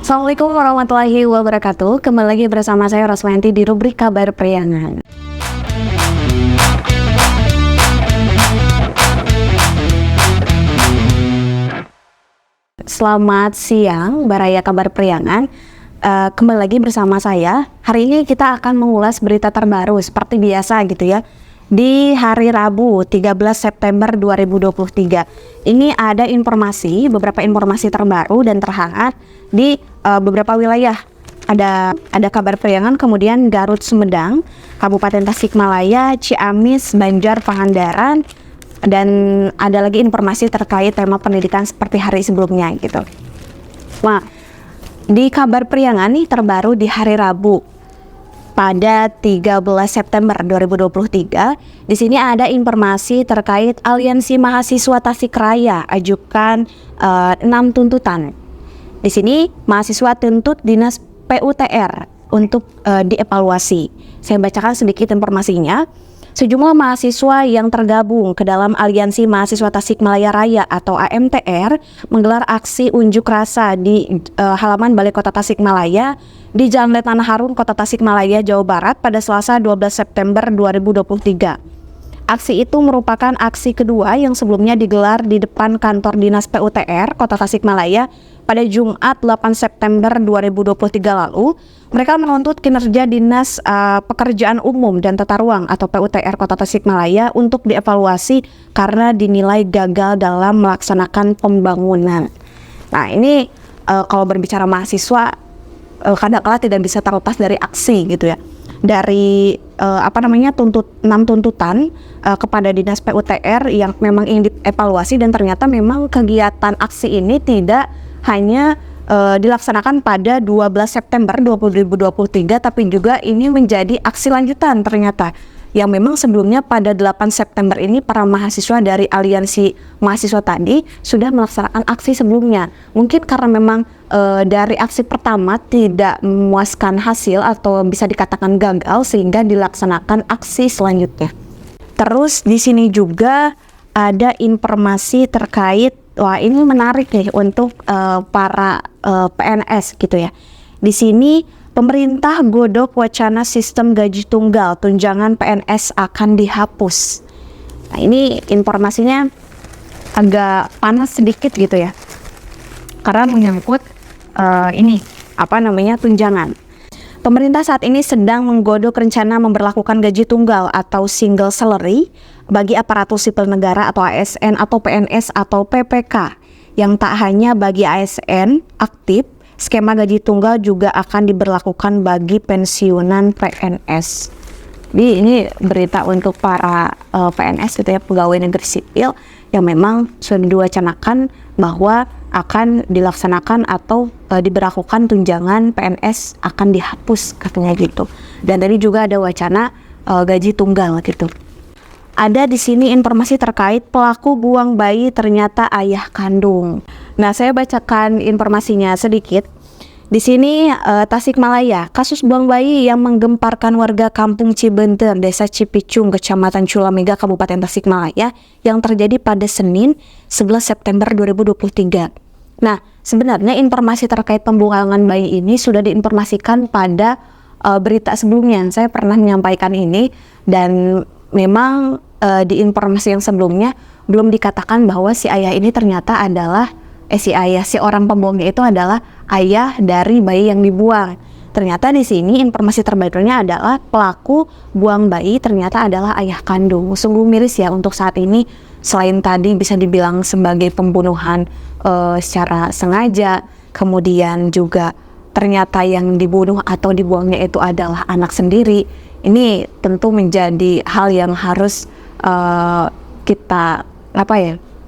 Assalamualaikum warahmatullahi wabarakatuh. Kembali lagi bersama saya Roswanti di rubrik Kabar Priangan. Selamat siang, Baraya Kabar Priangan. Kembali lagi bersama saya. Hari ini kita akan mengulas berita terbaru seperti biasa gitu ya. Di hari Rabu 13 September 2023 ini ada beberapa informasi terbaru dan terhangat di beberapa wilayah. Ada Kabar Priangan, kemudian Garut Sumedang, Kabupaten Tasikmalaya, Ciamis, Banjar, Pangandaran, dan ada lagi informasi terkait tema pendidikan seperti hari sebelumnya gitu. Nah, di Kabar Priangan nih terbaru di hari Rabu pada 13 September 2023, di sini ada informasi terkait Aliansi Mahasiswa Tasikmalaya ajukan 6 tuntutan. Di sini mahasiswa tuntut Dinas PUTR untuk dievaluasi. Saya bacakan sedikit informasinya. Sejumlah mahasiswa yang tergabung ke dalam Aliansi Mahasiswa Tasikmalaya Raya atau AMTR menggelar aksi unjuk rasa di halaman Balai Kota Tasikmalaya di Jalan Letnan Harun, Kota Tasikmalaya, Jawa Barat pada Selasa 12 September 2023. Aksi itu merupakan aksi kedua yang sebelumnya digelar di depan kantor Dinas PUTR Kota Tasikmalaya pada Jumat 8 September 2023 lalu. Mereka menuntut kinerja Dinas Pekerjaan Umum dan Tata Ruang atau PUTR Kota Tasikmalaya untuk dievaluasi karena dinilai gagal dalam melaksanakan pembangunan. Nah ini kalau berbicara mahasiswa kadang-kala tidak bisa terlepas dari aksi gitu ya. Dari 6 tuntutan kepada Dinas PUTR yang memang ingin dievaluasi, dan ternyata memang kegiatan aksi ini tidak hanya dilaksanakan pada 12 September 2023, tapi juga ini menjadi aksi lanjutan ternyata yang memang sebelumnya pada 8 September ini para mahasiswa dari Aliansi Mahasiswa tadi sudah melaksanakan aksi sebelumnya. Mungkin karena memang dari aksi pertama tidak memuaskan hasil atau bisa dikatakan gagal sehingga dilaksanakan aksi selanjutnya. Terus di sini juga ada informasi terkait, wah ini menarik nih untuk para PNS gitu ya. Di sini pemerintah godok wacana sistem gaji tunggal, tunjangan PNS akan dihapus. Nah ini informasinya agak panas sedikit gitu ya, karena menyangkut tunjangan. Pemerintah saat ini sedang menggodok rencana memberlakukan gaji tunggal atau single salary bagi aparatur sipil negara atau ASN atau PNS atau PPK. Yang tak hanya bagi ASN aktif, skema gaji tunggal juga akan diberlakukan bagi pensiunan PNS. Jadi ini berita untuk para PNS gitu ya, pegawai negeri sipil yang memang sudah diwacanakan bahwa akan dilaksanakan atau diberlakukan tunjangan PNS akan dihapus katanya gitu. Dan tadi juga ada wacana gaji tunggal gitu. Ada di sini informasi terkait pelaku buang bayi ternyata ayah kandung. Nah, saya bacakan informasinya sedikit. Di sini Tasikmalaya, kasus buang bayi yang menggemparkan warga Kampung Cibenter, Desa Cipicung, Kecamatan Culamega, Kabupaten Tasikmalaya yang terjadi pada Senin 11 September 2023. Nah, sebenarnya informasi terkait pembuangan bayi ini sudah diinformasikan pada berita sebelumnya. Saya pernah menyampaikan ini, dan memang di informasi yang sebelumnya belum dikatakan bahwa si ayah ini ternyata adalah si orang pembuangnya itu adalah ayah dari bayi yang dibuang. Ternyata di sini informasi terbarunya adalah pelaku buang bayi ternyata adalah ayah kandung. Sungguh miris ya untuk saat ini, selain tadi bisa dibilang sebagai pembunuhan secara sengaja, kemudian juga ternyata yang dibunuh atau dibuangnya itu adalah anak sendiri. Ini tentu menjadi hal yang harus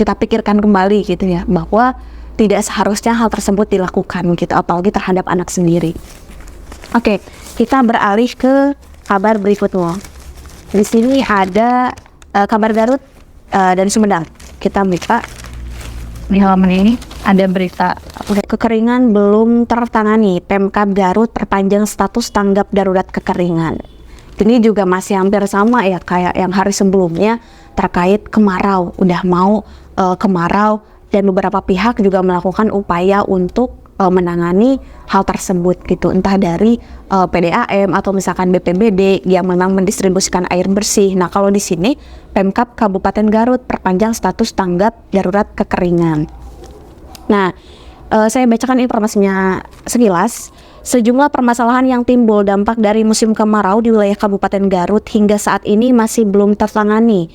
kita pikirkan kembali gitu ya, bahwa tidak seharusnya hal tersebut dilakukan gitu, apalagi terhadap anak sendiri. Oke, kita beralih ke kabar berikutnya. Di sini ada kabar Garut dan Sumedang. Kita buka di halaman ini ada berita kekeringan belum tertangani, Pemkab Garut perpanjang status tanggap darurat kekeringan. Ini juga masih hampir sama ya kayak yang hari sebelumnya terkait kemarau. Udah mau kemarau, dan beberapa pihak juga melakukan upaya untuk menangani hal tersebut gitu, entah dari PDAM atau misalkan BPBD yang memang mendistribusikan air bersih. Nah, kalau di sini Pemkab Kabupaten Garut perpanjang status tanggap darurat kekeringan. Nah, saya bacakan informasinya sekilas. Sejumlah permasalahan yang timbul dampak dari musim kemarau di wilayah Kabupaten Garut hingga saat ini masih belum tertangani.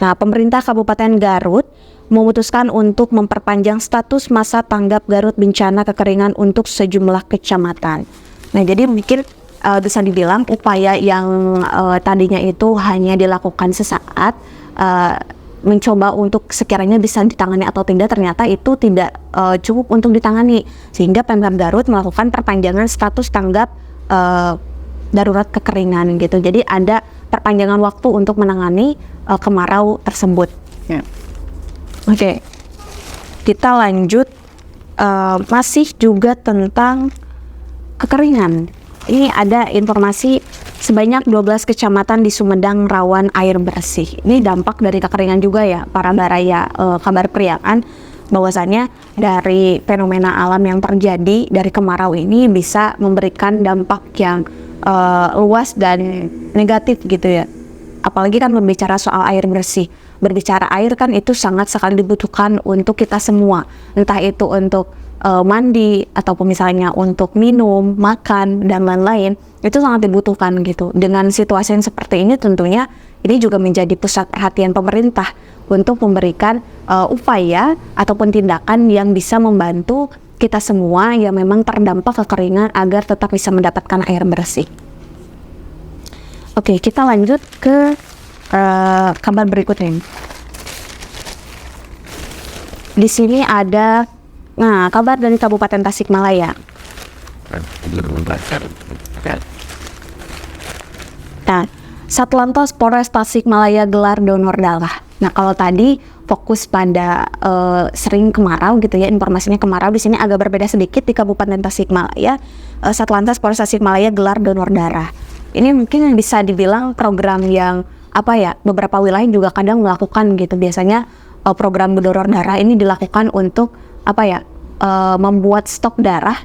Nah, pemerintah Kabupaten Garut memutuskan untuk memperpanjang status masa tanggap Garut bencana kekeringan untuk sejumlah kecamatan. Nah, jadi mungkin bisa dibilang upaya yang tadinya itu hanya dilakukan sesaat, mencoba untuk sekiranya bisa ditangani atau tidak, ternyata itu tidak cukup untuk ditangani, sehingga Pemkab Garut melakukan perpanjangan status tanggap darurat kekeringan gitu. Jadi ada perpanjangan waktu untuk menangani kemarau tersebut. Oke. Kita lanjut, masih juga tentang kekeringan. Ini ada informasi sebanyak 12 kecamatan di Sumedang rawan air bersih. Ini dampak dari kekeringan juga ya, para baraya kabar priangan, bahwasannya dari fenomena alam yang terjadi dari kemarau ini bisa memberikan dampak yang luas dan negatif gitu ya. Apalagi kan berbicara soal air bersih. Berbicara air kan itu sangat sekali dibutuhkan untuk kita semua. Entah itu untuk mandi ataupun misalnya untuk minum, makan dan lain-lain, itu sangat dibutuhkan gitu. Dengan situasi yang seperti ini tentunya ini juga menjadi pusat perhatian pemerintah untuk memberikan upaya ataupun tindakan yang bisa membantu kita semua yang memang terdampak kekeringan agar tetap bisa mendapatkan air bersih. Oke, kita lanjut ke kabar berikutnya. Di sini ada kabar dari Kabupaten Tasikmalaya. Nah, Satlantas Polres Tasikmalaya gelar donor darah. Nah, kalau tadi fokus pada sering kemarau gitu ya, informasinya kemarau, di sini agak berbeda sedikit di Kabupaten Tasikmalaya. Satlantas Polres Tasikmalaya gelar donor darah. Ini mungkin bisa dibilang program yang beberapa wilayah juga kadang melakukan gitu. Biasanya program donor darah ini dilakukan untuk membuat stok darah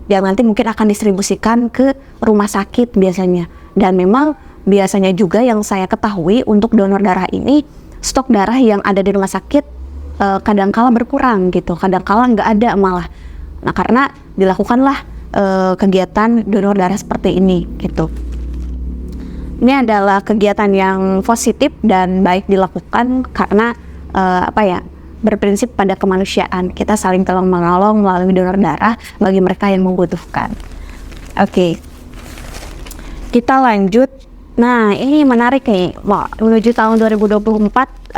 yang nanti mungkin akan distribusikan ke rumah sakit biasanya. Dan memang biasanya juga yang saya ketahui untuk donor darah ini, stok darah yang ada di rumah sakit kadangkala berkurang gitu, kadangkala nggak ada malah. Nah, karena dilakukanlah kegiatan donor darah seperti ini gitu. Ini adalah kegiatan yang positif dan baik dilakukan karena berprinsip pada kemanusiaan. Kita saling tolong menolong melalui donor darah bagi mereka yang membutuhkan. Oke. Kita lanjut. Nah, ini menarik nih. Menuju tahun 2024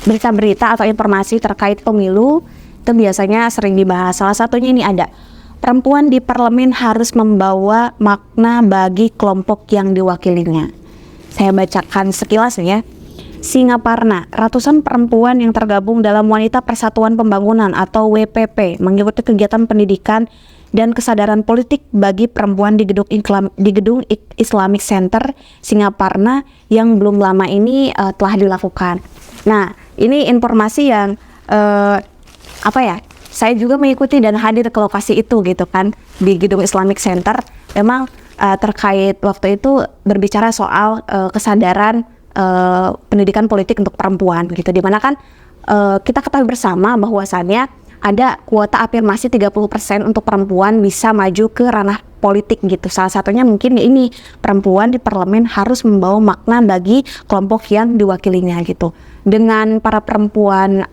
berita-berita atau informasi terkait pemilu itu biasanya sering dibahas. Salah satunya ini ada perempuan di parlemen harus membawa makna bagi kelompok yang diwakilinya. Saya bacakan sekilas ya. Singaparna, ratusan perempuan yang tergabung dalam Wanita Persatuan Pembangunan atau WPP mengikuti kegiatan pendidikan dan kesadaran politik bagi perempuan di gedung Islamic Center Singaparna yang belum lama ini telah dilakukan. Nah, ini informasi yang saya juga mengikuti dan hadir ke lokasi itu gitu kan, di gedung Islamic Center. Memang terkait waktu itu berbicara soal kesadaran pendidikan politik untuk perempuan gitu, dimana kan kita ketahui bersama bahwasannya ada kuota afirmasi 30% untuk perempuan bisa maju ke ranah politik gitu. Salah satunya mungkin ini perempuan di parlemen harus membawa makna bagi kelompok yang diwakilinya gitu. Dengan para perempuan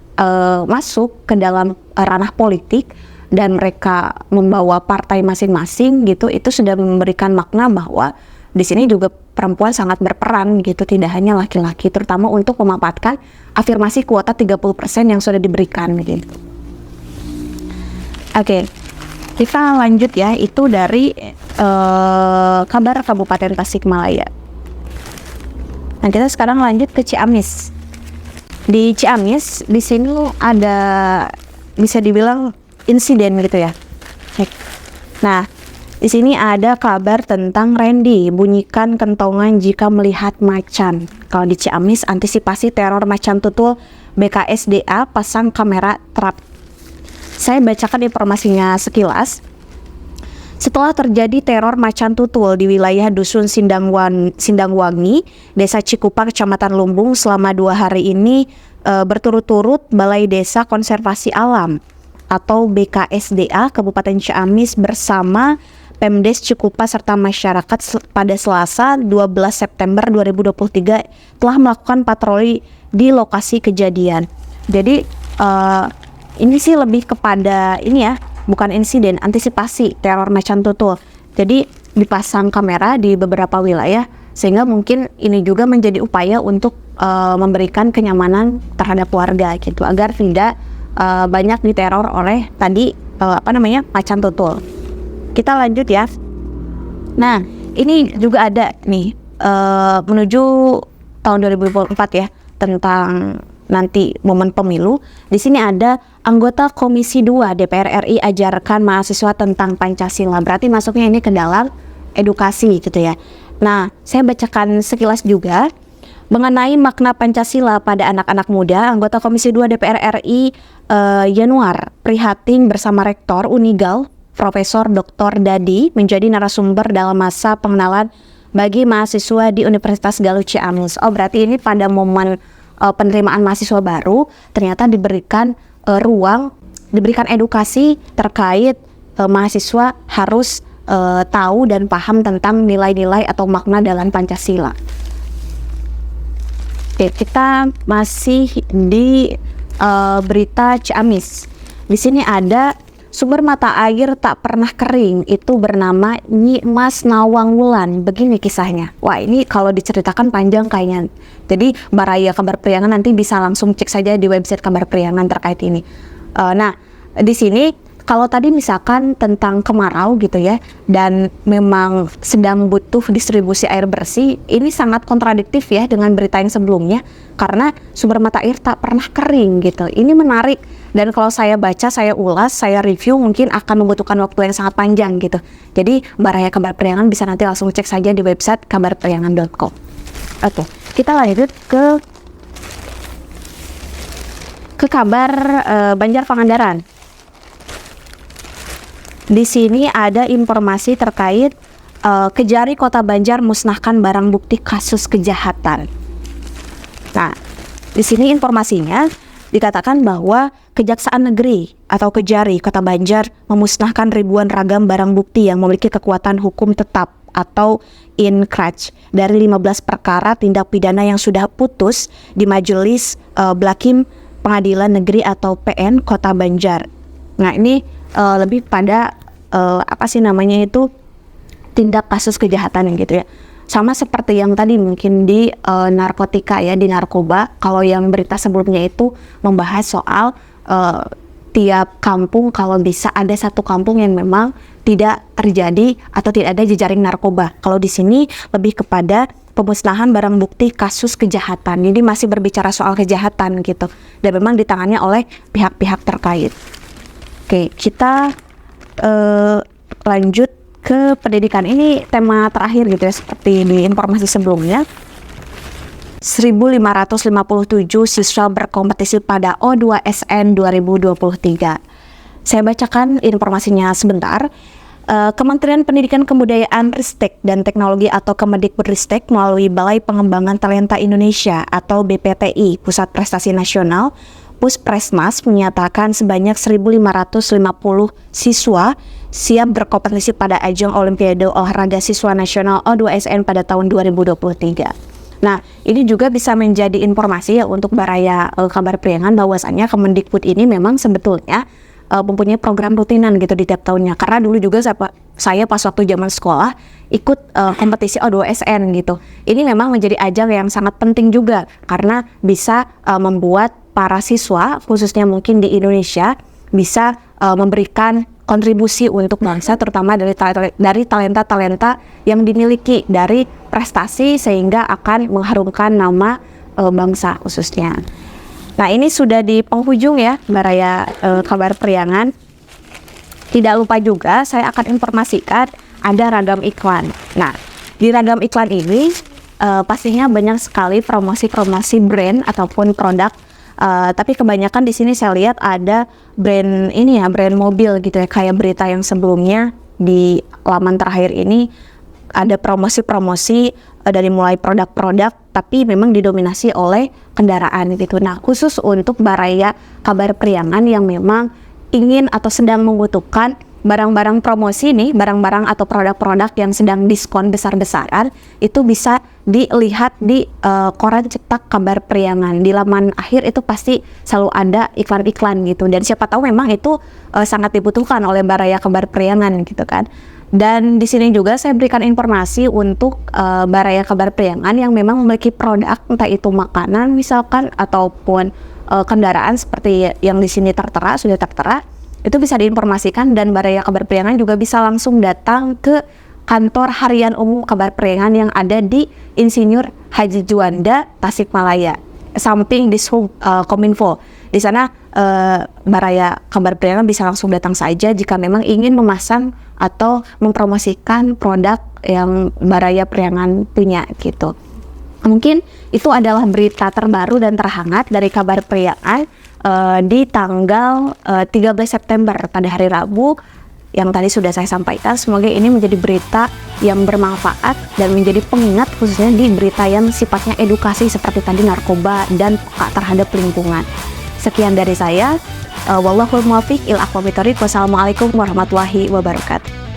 masuk ke dalam ranah politik dan mereka membawa partai masing-masing gitu, itu sudah memberikan makna bahwa di sini juga perempuan sangat berperan gitu, tidak hanya laki-laki, terutama untuk memanfaatkan afirmasi kuota 30% yang sudah diberikan gitu. Oke, kita lanjut ya, itu dari kabar Kabupaten Tasikmalaya. Nah, kita sekarang lanjut ke Ciamis. Di Ciamis, di sini ada bisa dibilang insiden gitu ya. Nah, di sini ada kabar tentang Randy, bunyikan kentongan jika melihat macan. Kalau di Ciamis, antisipasi teror macan tutul, BKSDA pasang kamera trap. Saya bacakan informasinya sekilas. Setelah terjadi teror macan tutul di wilayah Dusun Sindangwangi, Desa Cikupa, Kecamatan Lumbung selama 2 hari ini berturut-turut Balai Desa Konservasi Alam atau BKSDA Kabupaten Ciamis bersama Pemdes Cikupa serta masyarakat pada Selasa 12 September 2023 telah melakukan patroli di lokasi kejadian. Jadi ini sih lebih kepada ini ya, bukan insiden, antisipasi teror macan tutul. Jadi dipasang kamera di beberapa wilayah sehingga mungkin ini juga menjadi upaya untuk memberikan kenyamanan terhadap warga gitu agar tidak banyak diteror oleh tadi macan tutul. Kita lanjut ya. Nah, ini juga ada nih menuju tahun 2024 ya, tentang nanti momen pemilu. Di sini ada anggota Komisi 2 DPR RI ajarkan mahasiswa tentang Pancasila. Berarti masuknya ini ke dalam edukasi gitu ya. Nah, saya bacakan sekilas juga mengenai makna Pancasila pada anak-anak muda. Anggota Komisi 2 DPR RI Yanuar prihatin bersama Rektor Unigal Profesor Dr. Dadi menjadi narasumber dalam masa pengenalan bagi mahasiswa di Universitas Galuh Ciamis. Oh, berarti ini pada momen penerimaan mahasiswa baru ternyata diberikan ruang, diberikan edukasi terkait mahasiswa harus tahu dan paham tentang nilai-nilai atau makna dalam Pancasila. Oke, kita masih di berita Ciamis. Di sini ada sumber mata air tak pernah kering itu bernama Nyi Mas Nawang Wulan. Begini kisahnya. Wah, ini kalau diceritakan panjang kayaknya. Jadi Baraya Kabar Priangan nanti bisa langsung cek saja di website Kabar Priangan terkait ini. Nah, di sini kalau tadi misalkan tentang kemarau gitu ya, dan memang sedang butuh distribusi air bersih, ini sangat kontradiktif ya dengan berita yang sebelumnya, karena sumber mata air tak pernah kering gitu. Ini menarik, dan kalau saya baca, saya ulas, saya review mungkin akan membutuhkan waktu yang sangat panjang gitu. Jadi Baraya Kabar Priangan bisa nanti langsung cek saja di website kabarpriangan.com. Oke, kita lanjut ke kabar Banjar Pangandaran. Di sini ada informasi terkait Kejari Kota Banjar musnahkan barang bukti kasus kejahatan. Nah, di sini informasinya dikatakan bahwa Kejaksaan Negeri atau Kejari Kota Banjar memusnahkan ribuan ragam barang bukti yang memiliki kekuatan hukum tetap atau inkraj dari 15 perkara tindak pidana yang sudah putus di Majelis Blakim Pengadilan Negeri atau PN Kota Banjar. Nah, ini lebih pada tindak kasus kejahatan gitu ya. Sama seperti yang tadi mungkin di narkotika ya, di narkoba. Kalau yang berita sebelumnya itu membahas soal tiap kampung kalau bisa ada satu kampung yang memang tidak terjadi atau tidak ada jejaring narkoba. Kalau di sini lebih kepada pemusnahan barang bukti kasus kejahatan. Jadi masih berbicara soal kejahatan gitu. Dan memang ditangani oleh pihak-pihak terkait. Oke, kita lanjut ke pendidikan. Ini tema terakhir gitu ya, seperti di informasi sebelumnya. 1.557 siswa berkompetisi pada O2SN 2023. Saya bacakan informasinya sebentar. Kementerian Pendidikan Kebudayaan Ristek dan Teknologi atau Kemendikbudristek melalui Balai Pengembangan Talenta Indonesia atau BPTI Pusat Prestasi Nasional Puspresmas menyatakan sebanyak 1.550 siswa siap berkompetisi pada ajang Olimpiade Olahraga Siswa Nasional O2SN pada tahun 2023. Nah, ini juga bisa menjadi informasi ya untuk Baraya Kabar Priangan bahwasannya Kemendikbud ini memang sebetulnya mempunyai program rutinan gitu di tiap tahunnya. Karena dulu juga saya pas waktu zaman sekolah ikut kompetisi O2SN gitu. Ini memang menjadi ajang yang sangat penting juga karena bisa membuat para siswa khususnya mungkin di Indonesia bisa memberikan kontribusi untuk bangsa, terutama dari talenta-talenta yang dimiliki dari prestasi sehingga akan mengharumkan nama bangsa khususnya. Nah, ini sudah di penghujung ya Baraya Kabar Priangan. Tidak lupa juga saya akan informasikan ada ragam iklan. Nah, di ragam iklan ini pastinya banyak sekali promosi-promosi brand ataupun produk Tapi kebanyakan di sini saya lihat ada brand ini ya, brand mobil gitu ya, kayak berita yang sebelumnya di laman terakhir ini ada promosi-promosi dari mulai produk-produk, tapi memang didominasi oleh kendaraan gitu. Nah, khusus untuk Baraya Kabar Priangan yang memang ingin atau sedang membutuhkan barang-barang promosi nih, barang-barang atau produk-produk yang sedang diskon besar-besaran, itu bisa dilihat di koran cetak Kabar Priangan. Di laman akhir itu pasti selalu ada iklan-iklan gitu, dan siapa tahu memang itu sangat dibutuhkan oleh Baraya Kabar Priangan gitu kan. Dan di sini juga saya berikan informasi untuk Baraya Kabar Priangan yang memang memiliki produk, entah itu makanan misalkan ataupun kendaraan seperti yang di sini sudah tertera, itu bisa diinformasikan, dan Baraya Kabar Priangan juga bisa langsung datang ke kantor harian umum Kabar Priangan yang ada di Insinyur Haji Juanda, Tasikmalaya, samping Dishub Kominfo. Di sana Baraya Kabar Priangan bisa langsung datang saja jika memang ingin memasang atau mempromosikan produk yang Baraya Priangan punya gitu. Mungkin itu adalah berita terbaru dan terhangat dari Kabar Priangan di tanggal 13 September pada hari Rabu yang tadi sudah saya sampaikan. Semoga ini menjadi berita yang bermanfaat dan menjadi pengingat khususnya di berita yang sifatnya edukasi seperti tadi narkoba dan peka terhadap lingkungan. Sekian dari saya. Wallahul muwaffiq ila aqwamit thoriq. Wassalamualaikum warahmatullahi wabarakatuh.